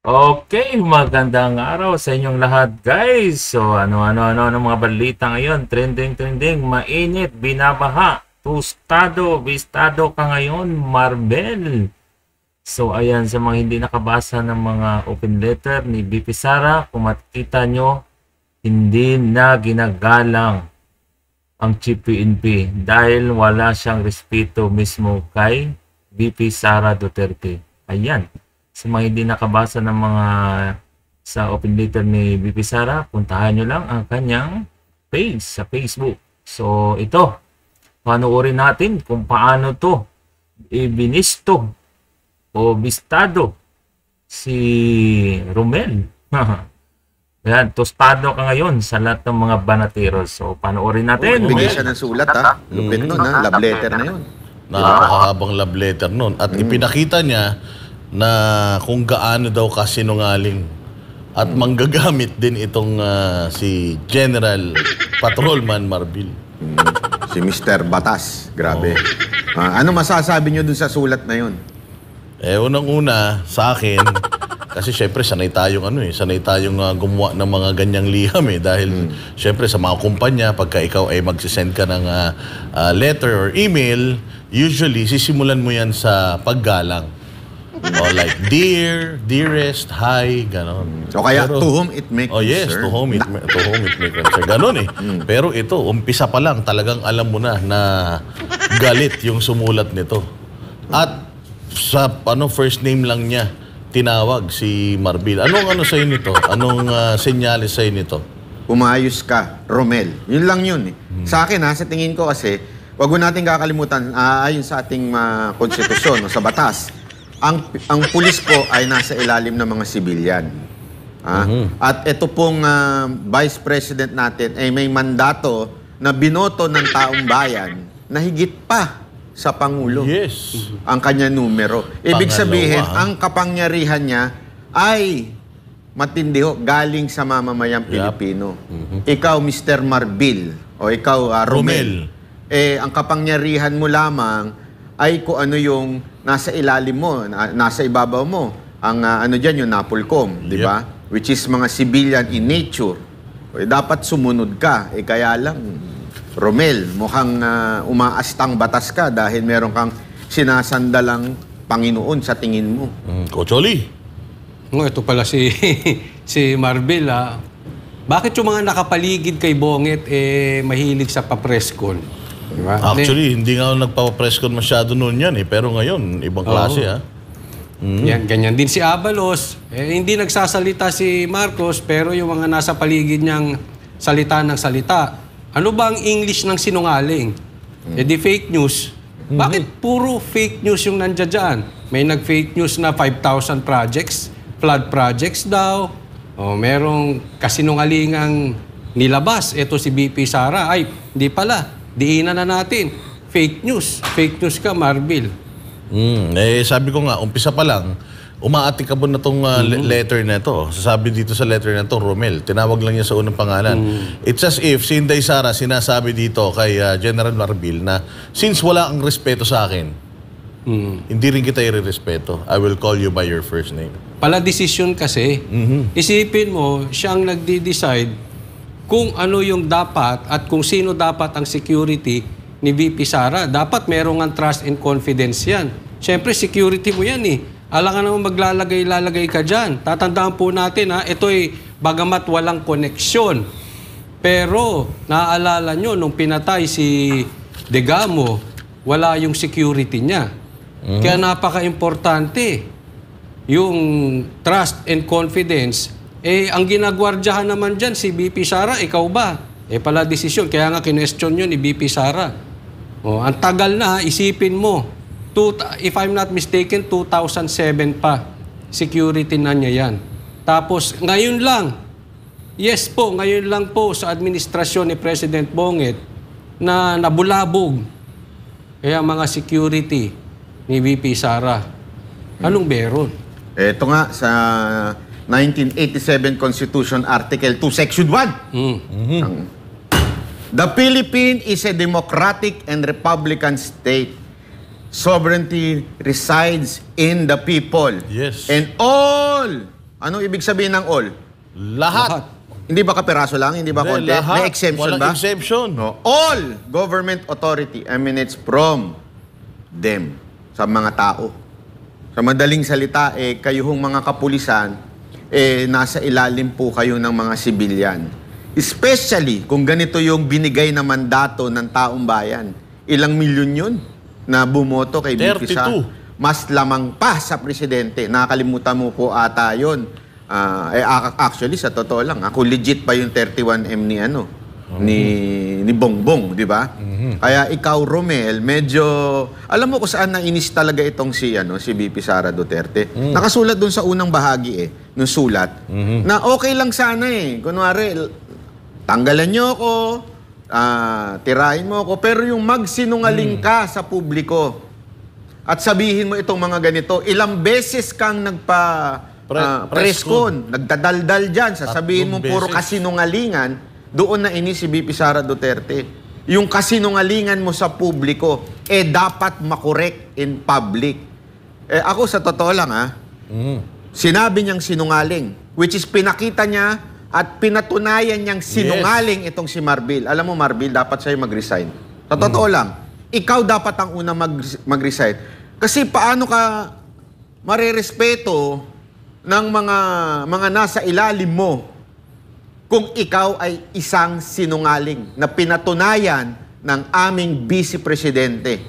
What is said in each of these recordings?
Okay, magandang araw sa inyong lahat, guys. So, ano mga balita ngayon? Trending, mainit, binabaha, tostado, bistado ka ngayon, Marbel. So, ayan, sa mga hindi nakabasa ng mga open letter ni BP Sara, kung makikita nyo, hindi na ginagalang ang Chief PNP dahil wala siyang respeto mismo kay BP Sara Duterte. Ayan. Sa mga hindi nakabasa ng mga sa open letter ni BP Sara, puntahan nyo lang ang kanyang page sa Facebook. So ito, panoorin natin kung paano to ibinisto o bistado si Romel. Yan, tostado ka ngayon sa lahat ng mga banateros. So panoorin natin. Bigay siya ng sulat ha. Lupit nun ha. Love letter na yun. Napakahabang love letter nun. At ipinakita niya na kung gaano daw kasinungaling at manggagamit din itong si General Patrolman Marbil. Si Mr. Batas. Grabe. Ano masasabi nyo dun sa sulat na yun? Unang-una sa akin, kasi syempre sanay tayong gumawa ng mga ganyang liham dahil syempre sa mga kumpanya, pagka ikaw ay magsisend ka ng letter or email, usually sisimulan mo yan sa paggalang. O like, dear, dearest, hi, ganon. O kaya, to whom it may concern. Oh yes, to whom it may concern. Ganon Pero ito, umpisa pa lang, talagang alam mo na galit yung sumulat nito. At sa first name lang niya, tinawag si Marbil. Anong sa'yo nito? Anong senyales sa'yo nito? Umayos ka, Romel. Yun lang yun Sa akin sa tingin ko kasi, wag mo natin kakalimutan, ayon sa ating konstitusyon, sa batas, ang pulis po ay nasa ilalim ng mga sibilyan. At ito pong Vice President natin ay may mandato na binoto ng taong bayan na higit pa sa Pangulo. Yes. Ang kanya numero. Ibig sabihin, ang kapangyarihan niya ay matindi galing sa mamamayang Pilipino. Ikaw, Mr. Marbil, o ikaw, Romel. Ang kapangyarihan mo lamang ay kung ano yung nasa ilalim mo, nasa ibabaw mo. Ang dyan, yung NAPOLCOM, di ba? Which is mga civilian in nature. Dapat sumunod ka. Kaya lang, Romel, mukhang umaastang batas ka dahil meron kang sinasandalang Panginoon sa tingin mo. Kocholi. Ito pala si Marbil Bakit yung mga nakapaligid kay Bonget mahilig sa papreskon? Diba? Actually, hindi nga nagpapapreskon masyado noon yan Pero ngayon, ibang klase Yan, ganyan din si Abalos. Hindi nagsasalita si Marcos pero yung mga nasa paligid niyang salita ng salita. Ano ba ang English ng sinungaling? Di fake news. Bakit puro fake news yung nandiyan dyan? May nag-fake news na 5,000 projects, flood projects daw. Merong kasinungalingang nilabas. Ito si BP Sara. Ay, hindi pala. Diinan na natin. Fake news. Fake news ka, Marbil. Sabi ko nga, umpisa pa lang, umaatikabon na itong letter na ito. Sasabi dito sa letter na ito, Romel. Tinawag lang niya sa unang pangalan. It's as if si Inday Sara sinasabi dito kay General Marbil na since wala kang respeto sa akin, hindi rin kita i-respeto. I will call you by your first name. Pala desisyon kasi. Isipin mo, siyang nagde-decide kung ano yung dapat at kung sino dapat ang security ni VP Sara. Dapat merong ang trust and confidence yan. Siyempre, security mo yan Alam ka naman maglalagay ka dyan. Tatandaan po natin ito ay bagamat walang koneksyon. Pero, naaalala nyo, nung pinatay si Degamo, wala yung security niya. Kaya napaka-importante yung trust and confidence. Ang ginagwardyahan naman dyan, si BP Sara, ikaw ba? Pala desisyon. Kaya nga kinestyon yun ni BP Sara. Ang tagal na, isipin mo. If I'm not mistaken, 2007 pa. Security na niya yan. Tapos, ngayon lang, ngayon lang po sa administrasyon ni President Bonget na nabulabog. Kaya mga security ni VP Sara. Anong meron? Ito nga, sa 1987 Constitution Article 2, Section 1. The Philippines is a democratic and republican state. Sovereignty resides in the people. Yes. And all Ano ibig sabihin ng all? Lahat. Hindi ba kapiraso lang? Hindi ba konti? Lahat. May exemption Walang ba? exemption. No. All government authority emanates from them, sa mga tao. Sa madaling salita, kayo hong mga kapulisan, nasa ilalim po kayo ng mga sibilyan. Especially kung ganito yung binigay na mandato ng taong bayan. Ilang milyon yun na bumoto kay VP Sara. 32. Mas lamang pa sa presidente. Nakakalimutan mo po ata yun. Actually, sa totoo lang, ako legit pa yung 31M ni Bongbong, di ba? Kaya ikaw, Romel, medyo alam mo kung saan nainis talaga itong si VP Sara Duterte. Nakasulat doon sa unang bahagi ng sulat na okay lang sana kunwari tanggalan niyo ako, tirahin mo ako, pero yung magsinungaling ka sa publiko at sabihin mo itong mga ganito, ilang beses kang press con, nagdadaldal dyan, sasabihin mo puro kasinungalingan, doon na inis si VP Sara Duterte. Yung kasinungalingan mo sa publiko, dapat makorek in public. Ako sa totoo lang sinabi niyang sinungaling, which is pinakita niya at pinatunayan niyang sinungaling itong si Marbil. Alam mo Marbil, dapat sa'yo mag-resign. Sa totoo lang, ikaw dapat ang una mag-resign. Kasi paano ka marerespeto ng mga nasa ilalim mo kung ikaw ay isang sinungaling na pinatunayan ng aming Vice Presidente.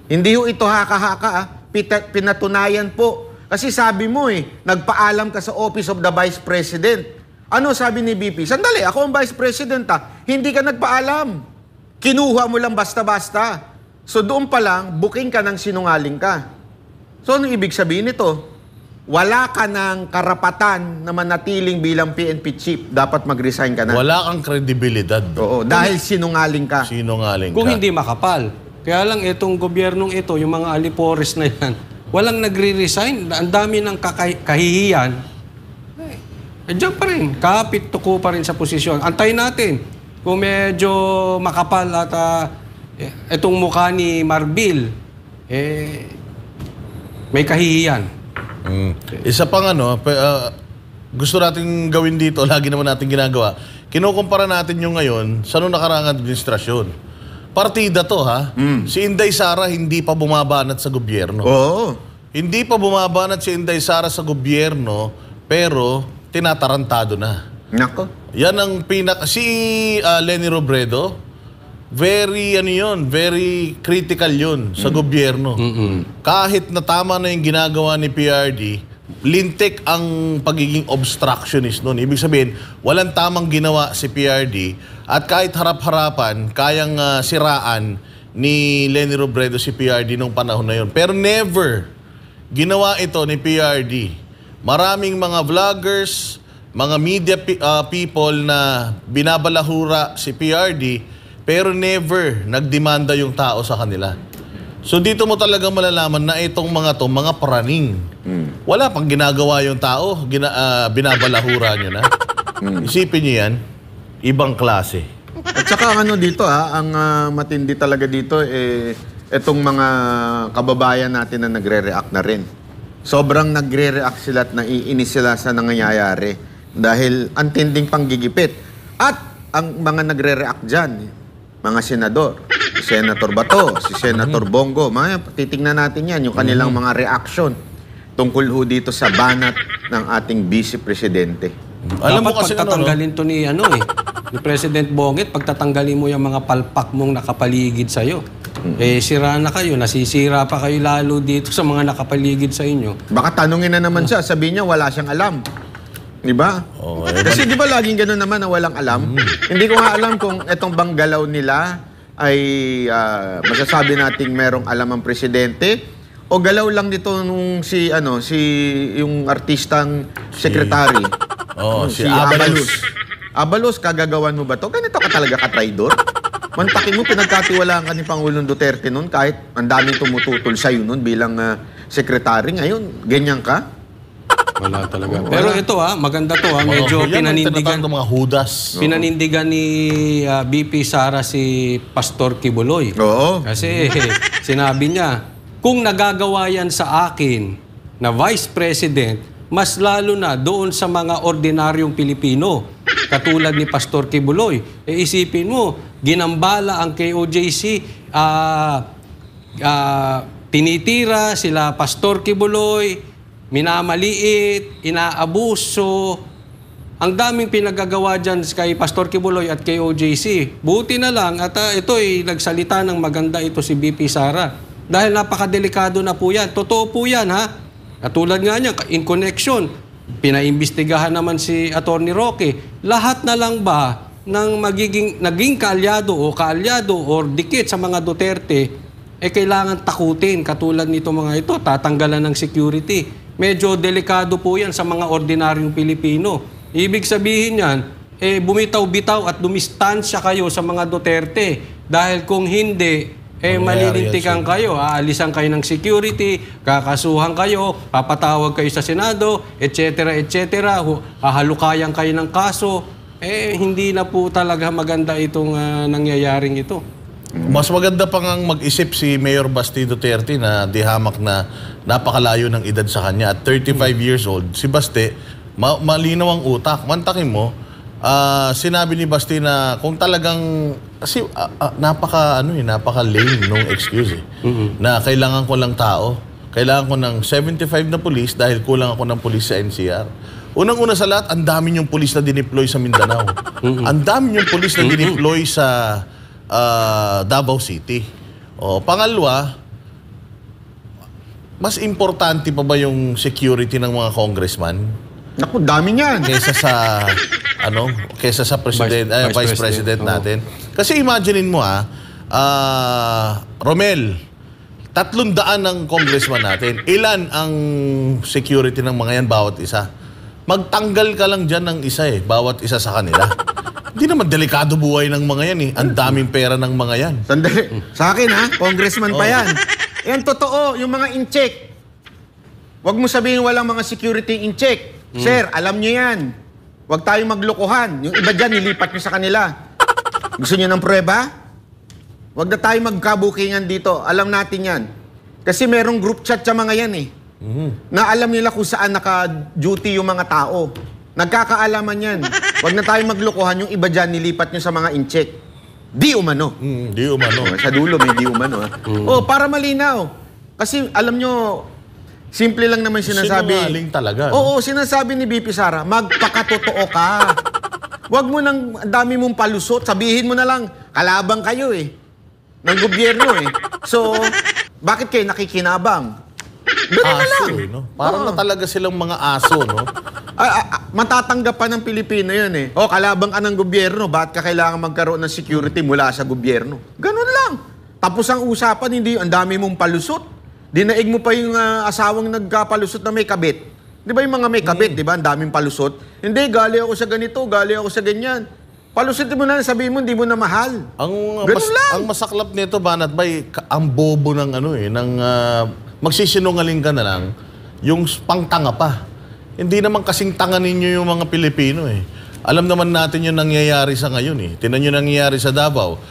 Hindi ho ito haka-haka, pinatunayan po. Kasi sabi mo nagpaalam ka sa Office of the Vice President. Ano sabi ni VP? Sandali, ako ang Vice President Hindi ka nagpaalam. Kinuha mo lang basta-basta. So doon pa lang, booking ka ng sinungaling ka. So ano ibig sabihin nito? Wala ka ng karapatan na manatiling bilang PNP chief. Dapat mag-resign ka na. Wala kang kredibilidad. Oo, dahil sinungaling ka. Sinungaling Kung ka. hindi makapal. Kaya lang itong gobyernong ito, yung mga alipores na yan, walang nagre-resign. Ang dami ng kahihiyan. Diyan pa rin. Kapit tuko pa rin sa posisyon. Antayin natin. Kung medyo makapal at itong mukha ni Marbil, may kahihiyan. Isa pang gusto natin gawin dito, lagi naman natin ginagawa, kinukumpara natin yung ngayon sa noong nakaraang administrasyon. Partida to Si Inday Sara hindi pa bumabanat sa gobyerno. Oo. Hindi pa bumabanat si Inday Sara sa gobyerno, pero tinatarantado na. Nako. Yan ang si Leni Robredo, very very critical yun sa gobyerno. Kahit na tama na yung ginagawa ni PRD, lintik ang pagiging obstructionist nun. Ibig sabihin, walang tamang ginawa si PRD at kahit harap-harapan, kayang siraan ni Leni Robredo si PRD nung panahon na yun. Pero never ginawa ito ni PRD. Maraming mga vloggers, mga media people na binabalahura si PRD, pero never nagdemanda yung tao sa kanila. So dito mo talaga malalaman na itong mga praning. Wala pang ginagawa yung tao, binabalahura nyo na. Isipin nyo yan, ibang klase. At saka dito ang matindi talaga dito, itong mga kababayan natin na nagre-react na rin. Sobrang nagre-react sila at naiinis sila sa nangyayari dahil ang tinding panggigipit. At ang mga nagre-react dyan, mga senador, si Senator Bato, si Senator Bongo, titingnan natin yan, yung kanilang mga reaction tungkol ho dito sa banat ng ating Vice Presidente. Alam mo Dapat kasi pagtatanggalin to ni ni President Bonget, pagtatanggalin mo yung mga palpak mong nakapaligid sa'yo. Sira na kayo, nasisira pa kayo lalo dito sa mga nakapaligid sa inyo. Baka tanungin na naman siya, sabihin niya wala siyang alam. Di ba? Kasi di ba laging gano'n naman na walang alam? Hindi ko nga alam kung itong bang galaw nila ay masasabi nating merong alam ang presidente o galaw lang nito nung yung artistang secretary. Si Abalos. Abalos, kagagawan mo ba to? Ganito ka talaga ka-traidor? Mantakin mo, pinagkatiwalaan ka ni Pangulong Duterte noon kahit ang daming tumututol sa'yo noon bilang secretary. Ngayon, ganyan ka? Wala talaga. Pero ito maganda to medyo pinanindigan. Mga hudas. Pinanindigan ni VP Sara si Pastor Kibuloy. Oo. Kasi sinabi niya, kung nagagawa yan sa akin na Vice President, mas lalo na doon sa mga ordinaryong Pilipino, katulad ni Pastor Kibuloy. Isipin mo, ginambala ang KOJC, tinitira sila Pastor Kibuloy, minamaliit, inaabuso. Ang daming pinagagawa dyan kay Pastor Kibuloy at kay OJC. Buti na lang at ito ay nagsalita ng maganda ito si BP Sara. Dahil napakadelikado na po yan. Totoo po yan, ha? Katulad nga niya, in connection, pinaimbestigahan naman si Atty. Roque. Lahat na lang ba ng naging kaalyado or dikit sa mga Duterte, kailangan takutin katulad nito mga ito, tatanggalan ng security. Medyo delikado po yan sa mga ordinaryong Pilipino. Ibig sabihin yan, bumitaw-bitaw at dumistansya kayo sa mga Duterte. Dahil kung hindi, malilintikan kayo, aalisan kayo ng security, kakasuhan kayo, papatawag kayo sa Senado, etc., etc., hahalukayan kayo ng kaso. Hindi na po talaga maganda itong nangyayaring ito. Mas maganda pa ngang mag-isip si Mayor Basti Duterte na dihamak na napakalayo ng edad sa kanya. At 35 years old, si Basti, malinaw ang utak. Mantakin mo, sinabi ni Basti na kung talagang kasi napaka-lame nung excuse na kailangan ko lang tao. Kailangan ko ng 75 na pulis dahil kulang ako ng pulis sa NCR. Unang-una sa lahat, ang dami yung pulis na dineploy sa Mindanao. Ang dami yung pulis na dineploy sa Davao City. Pangalawa, mas importante pa ba yung security ng mga congressman? Naku, dami niyan. Kesa sa Vice President natin. Kasi imaginein mo Romel, 300 ang congressman natin. Ilan ang security ng mga yan bawat isa? Magtanggal ka lang dyan ng isa bawat isa sa kanila. Hindi naman delikado buhay ng mga yan Ang daming pera ng mga yan. Sandali. Sa akin congressman pa yan. Yan totoo, yung mga in-check. Huwag mo sabihin walang mga security in-check. Sir, alam nyo yan. Huwag tayong maglokohan. Yung iba dyan, nilipat nyo sa kanila. Gusto nyo ng prueba? Huwag na tayong magkabukingan dito. Alam natin yan. Kasi merong group chat sa mga yan na alam nila kung saan naka-duty yung mga tao. Nagkakaalaman yan. Huwag na tayong maglokohan. Yung iba dyan, nilipat nyo sa mga in-check. Di umano. Di umano. Sa dulo, may di umano. Para malinaw. Kasi alam nyo, simple lang naman sinasabi. Sinungaling talaga. Oo, sinasabi ni BP Sara, magpakatotoo ka. Huwag mo nang dami mong palusot. Sabihin mo na lang, kalabang kayo ng gobyerno So, bakit kayo nakikinabang? Ganun na lang. No? Parang na talaga silang mga aso, no? Matatanggap pa ng Pilipino yan kalabang ka ng gobyerno, bakit ka kailangan magkaroon ng security mula sa gobyerno? Ganun lang. Tapos ang usapan, hindi, ang dami mong palusot. Dinaig mo pa yung asawang nagkapalusot na may kabit. Di ba yung mga may kabit, di ba? Ang daming palusot. Hindi, gali ako sa ganito, gali ako sa ganyan. Palusutin mo na, sabihin mo, hindi mo na mahal. Ang masaklap nito, Banat Bay, ang bobo ng magsisinungaling ka na lang, yung pangtanga pa. Hindi naman kasing tanga ninyo yung mga Pilipino Alam naman natin yung nangyayari sa ngayon Tinan nyo nangyayari sa Davao.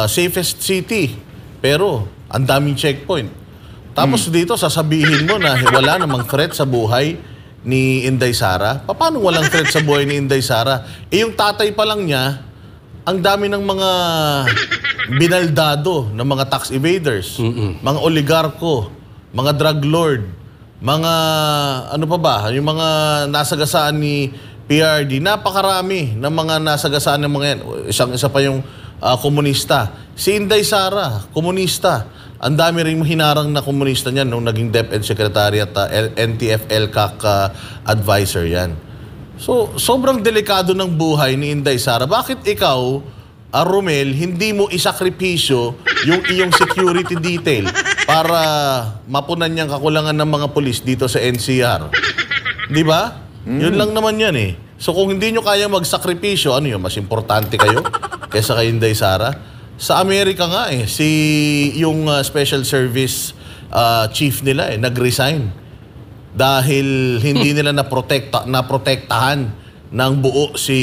Safest city, pero ang daming checkpoint. Tapos dito, sasabihin mo na wala namang threat sa buhay ni Inday Sara. Paano walang threat sa buhay ni Inday Sara? Yung tatay pa lang niya, ang dami ng mga binaldado ng mga tax evaders, mga oligarko, mga drug lord, mga ano pa ba, yung mga nasagasaan ni PRD. Napakarami ng mga nasagasaan ng mga yan. Isa pa yung komunista. Si Inday Sara, komunista. Ang dami rin hinarang na komunista niyan nung naging DepEd Secretary at NTF-ELCAC advisor yan. So, sobrang delikado ng buhay ni Inday Sara. Bakit ikaw, Romel, hindi mo isakripisyo yung iyong security detail para mapunan niyang kakulangan ng mga pulis dito sa NCR? Di ba? Yun lang naman yan So, kung hindi nyo kaya magsakripisyo, ano yun? Mas importante kayo kaysa kay Inday Sara? Sa Amerika nga yung Special Service Chief nila nag-resign dahil hindi nila naprotektahan ng buo si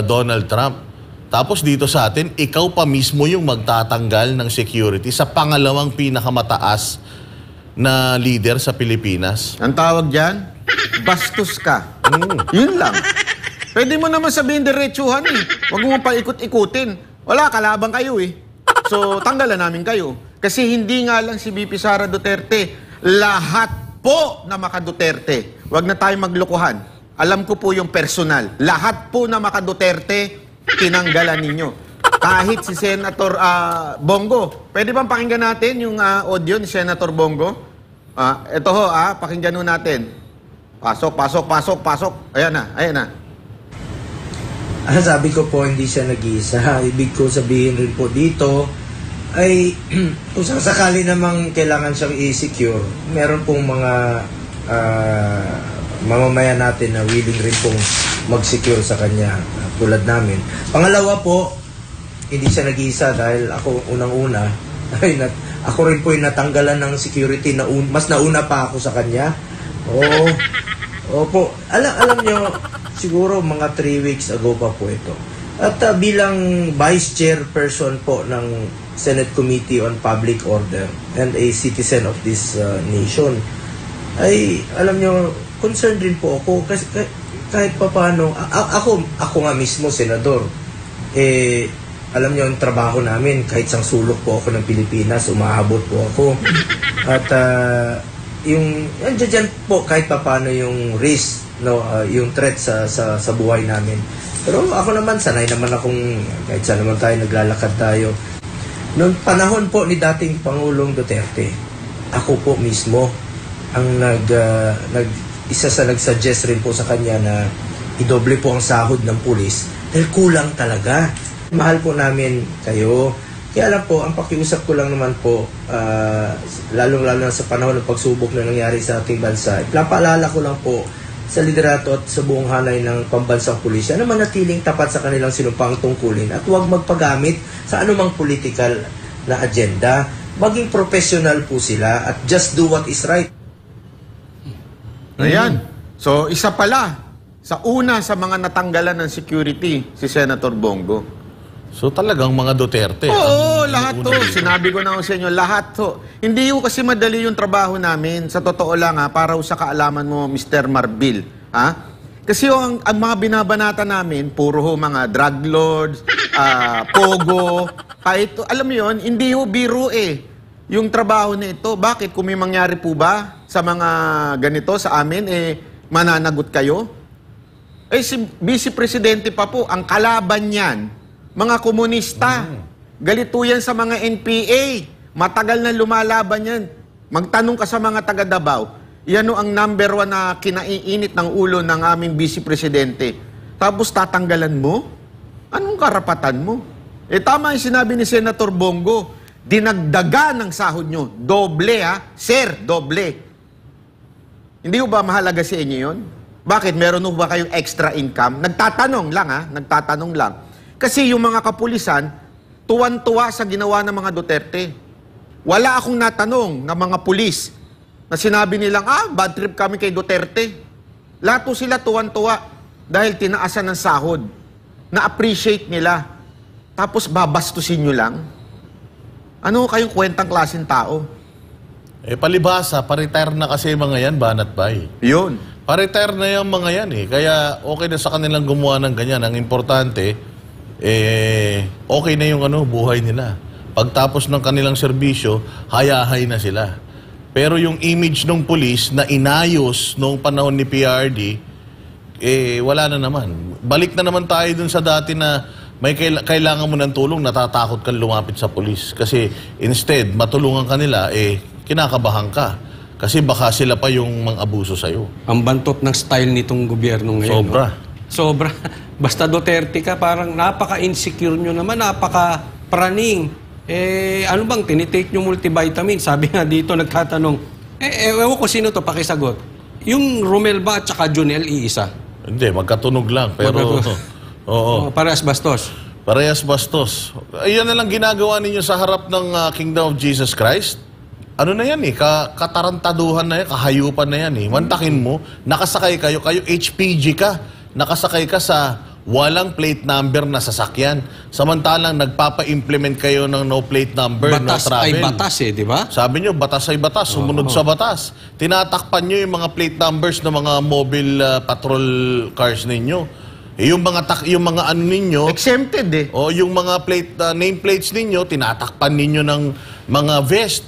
Donald Trump. Tapos dito sa atin, ikaw pa mismo yung magtatanggal ng security sa pangalawang pinakamataas na leader sa Pilipinas. Ang tawag dyan? bastos ka. Yun lang. Pwede mo naman sabihin diretsuhan eh. Huwag mo paikot-ikutin. Wala, kalaban kayo eh. So, tanggalan namin kayo. Kasi hindi nga lang si VP Sara Duterte. Lahat po na maka-Duterte. Huwag na tayo maglokohan. Alam ko po yung personal. Lahat po na maka-Duterte, tinanggalan ninyo. Kahit si Senator Bongo. Pwede bang pakinggan natin yung audio ni Senator Bongo? Ito ho, pakinggan ho natin. Pasok. Ayan na. Sabi ko po, hindi siya nag-iisa. Ibig ko sabihin rin po dito ay kung sakali namang kailangan siyang i-secure, meron pong mga mamamayan natin na willing rin pong mag-secure sa kanya tulad namin. Pangalawa po, hindi siya nag-iisa dahil ako unang-una ay ako rin po yung natanggalan ng security na mas nauna pa ako sa kanya. Opo. Alam nyo, siguro mga 3 weeks ago pa po ito. At bilang vice chairperson po ng Senate Committee on Public Order and a citizen of this nation, ay alam nyo, concerned rin po ako kasi kahit pa paano, ako nga mismo, senador, alam nyo, ang trabaho namin, kahit sang sulok po ako ng Pilipinas, umaabot po ako. At dyan po kahit pa paano yung risk, yung threat sa buhay namin. Pero ako naman, sanay naman akong, kahit saan naman tayo, naglalakad tayo. Noong panahon po ni dating Pangulong Duterte, ako po mismo ang isa sa nag-suggest rin po sa kanya na idoble po ang sahod ng pulis dahil kulang talaga. Mahal po namin kayo. Kaya alam po, ang pakiusap ko lang naman po, lalong-lalo na sa panahon ng pagsubok na nangyari sa ating bansa, ipapaalala ko lang po sa liderato at sa buong hanay ng pambansang pulisya na manatiling tapat sa kanilang sinumpang tungkulin at huwag magpagamit sa anumang political na agenda. Maging professional po sila at just do what is right. Ayan. So, isa pala sa una sa mga natanggalan ng security, si Senator Bongo. So talagang mga Duterte. Oo, lahat to. Sinabi ko na sa inyo, lahat to. Hindi ko kasi madali yung trabaho namin. Sa totoo lang para sa kaalaman mo, Mr. Marbil. Kasi ang mga binabanata namin, puro mga drug lords, pogo, kahit, alam mo yun, hindi biro yung trabaho na ito. Bakit? Kung may mangyari po ba sa mga ganito sa amin, mananagot kayo? Si Vice Presidente pa po, ang kalaban niyan, mga komunista. Galito yan sa mga NPA. Matagal na lumalaban yan. Magtanong ka sa mga taga Davao. Yan ang number 1 na kinaiinit ng ulo ng aming Vice Presidente. Tapos tatanggalan mo? Anong karapatan mo? Tama yung sinabi ni Senator Bongo. Dinagdagan ng sahod nyo. Doble Sir, doble. Hindi ba mahalaga sa inyo yun? Bakit? Meron ba kayong extra income? Nagtatanong lang. Kasi yung mga kapulisan, tuwan-tuwa sa ginawa ng mga Duterte. Wala akong natanong ng mga pulis na sinabi nilang, bad trip kami kay Duterte. Lahat sila tuwan-tuwa dahil tinaasan ng sahod. Na-appreciate nila. Tapos babastusin nyo lang. Ano kayong kwentang klaseng tao? Palibhasa, pa-retire na kasi mga yan, banat bay. Yun. Pa-retire na yung mga yan Kaya okay na sa kanilang gumawa ng ganyan. Ang importante, okay na yung buhay nila. Pagtapos ng kanilang serbisyo, hayahay na sila. Pero yung image ng pulis na inayos noong panahon ni PRD, wala na naman. Balik na naman tayo dun sa dati na may kailangan mo ng tulong, natatakot kang lumapit sa pulis. Kasi instead, matulungan ka nila, kinakabahan ka. Kasi baka sila pa yung mang-abuso sa'yo. Ang bantot ng style nitong gobyerno ngayon. Sobra. Basta Duterte ka, parang napaka-insecure nyo naman, napaka-praning. Ano bang, tinitake nyo multivitamin? Sabi nga dito, nagtatanong, ewan ko sino to, pakisagot. Yung Romel ba at saka Junel, iisa? Hindi, magkatunog lang. Pero, oo. Parehas bastos. Parehas bastos. Ayan na lang ginagawa ninyo sa harap ng Kingdom of Jesus Christ. Ano na yan katarantaduhan na yan, kahayupan na yan Mantakin mo, nakasakay kayo HPG ka. Nakasakay ka sa walang plate number na sasakyan. Samantalang nagpapa-implement kayo ng no plate number, Batas no travel. ay batas di ba? Sabi nyo, batas ay batas, sumunod sa batas. Tinatakpan nyo yung mga plate numbers ng mga mobile patrol cars ninyo. Yung mga ano ninyo, Exempted eh. o yung mga nameplates ninyo, tinatakpan ninyo ng mga vest.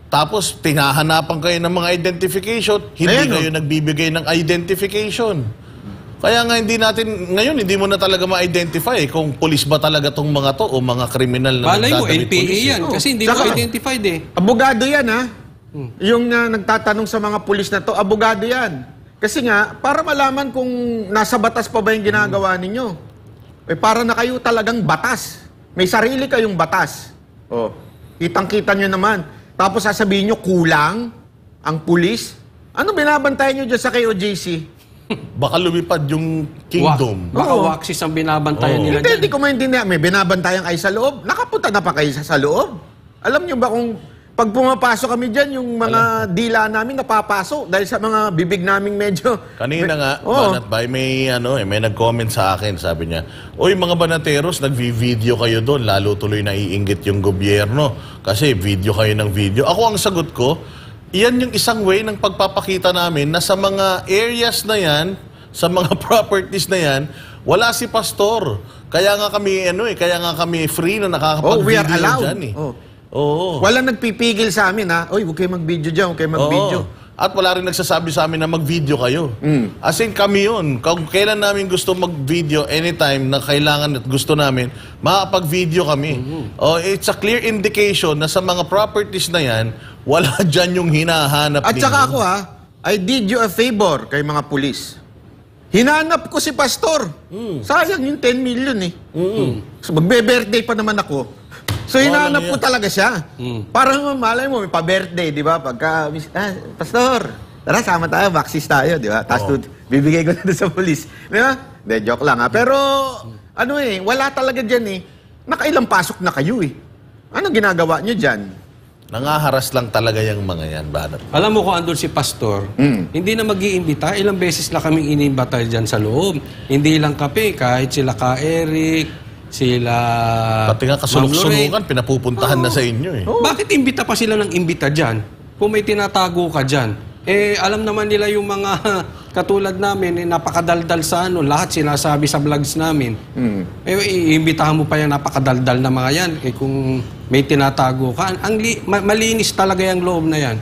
Tapos, tinahanapan kayo ng mga identification, hindi Ayan, kayo nagbibigay ng identification. Kaya nga ngayon hindi mo na talaga ma-identify kung pulis ba talaga tong mga to o mga kriminal na Balay mo, nagdadamit NPA pulis. yan. Kasi hindi mo Saka- identified eh. Abogado yan, ha? Yung nagtatanong sa mga pulis na to, abogado yan. Kasi nga, para malaman kung nasa batas pa ba yung ginagawa ninyo. Eh, para na kayo talagang batas. May sarili kayong batas. Oh, kitang-kita nyo naman. Tapos sasabihin nyo, kulang ang pulis. Ano binabantayan nyo dyan sa KOJC? Baka lumipad yung kingdom. Baka Oo. Waxis ang binabantayan nila Hindi, dyan. hindi ko maintindihan. May binabantayan kayo sa loob. Nakapunta na pa kayo sa loob. Alam nyo ba kung pag pumapasok kami dyan, yung mga dila namin napapasok dahil sa mga bibig naming medyo... Kanina nga, Oo. Banat Bay, may nag-comment sa akin, sabi niya, "Uy, mga banateros, nagvi-video kayo doon, lalo tuloy naiinggit yung gobyerno kasi video kayo ng video." Ako ang sagot ko, iyan yung isang way ng pagpapakita namin na sa mga areas na yan, sa mga properties na yan, wala si pastor. Kaya nga kami free na Oh, we are nakakapag-video allowed. dyan eh. Oh. Oo. Walang nagpipigil sa amin, ha? Uy, huwag kayo mag-video dyan, huwag kayo mag-video. Oo. At wala rin nagsasabi sa amin na mag-video kayo. As in, kami yun. Kung kailan namin gusto mag-video, anytime na kailangan at gusto namin, makapag-video kami. Oh, it's a clear indication na sa mga properties na yan, wala dyan yung hinahanap At ninyo. saka ako, ha? I did you a favor kay mga pulis. Hinanap ko si Pastor. Sayang yung 10 million eh. So, magbe-birthday pa naman ako. So, hinanap ko talaga siya. Parang malay mo, may pa-birthday, di ba? Pagka, Pastor, tara, sama tayo, Waxis tayo, di ba? Tapos bibigay ko na doon sa pulis. Di ba? Hindi, joke lang, ha? Pero, wala talaga dyan eh. Nakailang pasok na kayo eh. Ano ginagawa nyo dyan? Nangaharas lang talaga yung mga yan, Banat. Alam mo kung andun si Pastor, hindi na mag-iimbita. Ilang beses na kaming inimbata dyan sa loob. Hindi lang kape, kahit sila Ka Eric, sila Pati nga kasulok-sulukan, pinapupuntahan na sa inyo eh. Bakit imbita pa sila ng imbita dyan? Kung may tinatago ka dyan. Eh, alam naman nila yung mga katulad namin, napakadaldal sa lahat sinasabi sa vlogs namin. Eh, iimbitahan mo pa yung napakadaldal na mga yan. Eh, kung may tinatago ka, malinis talaga yung loob na yan.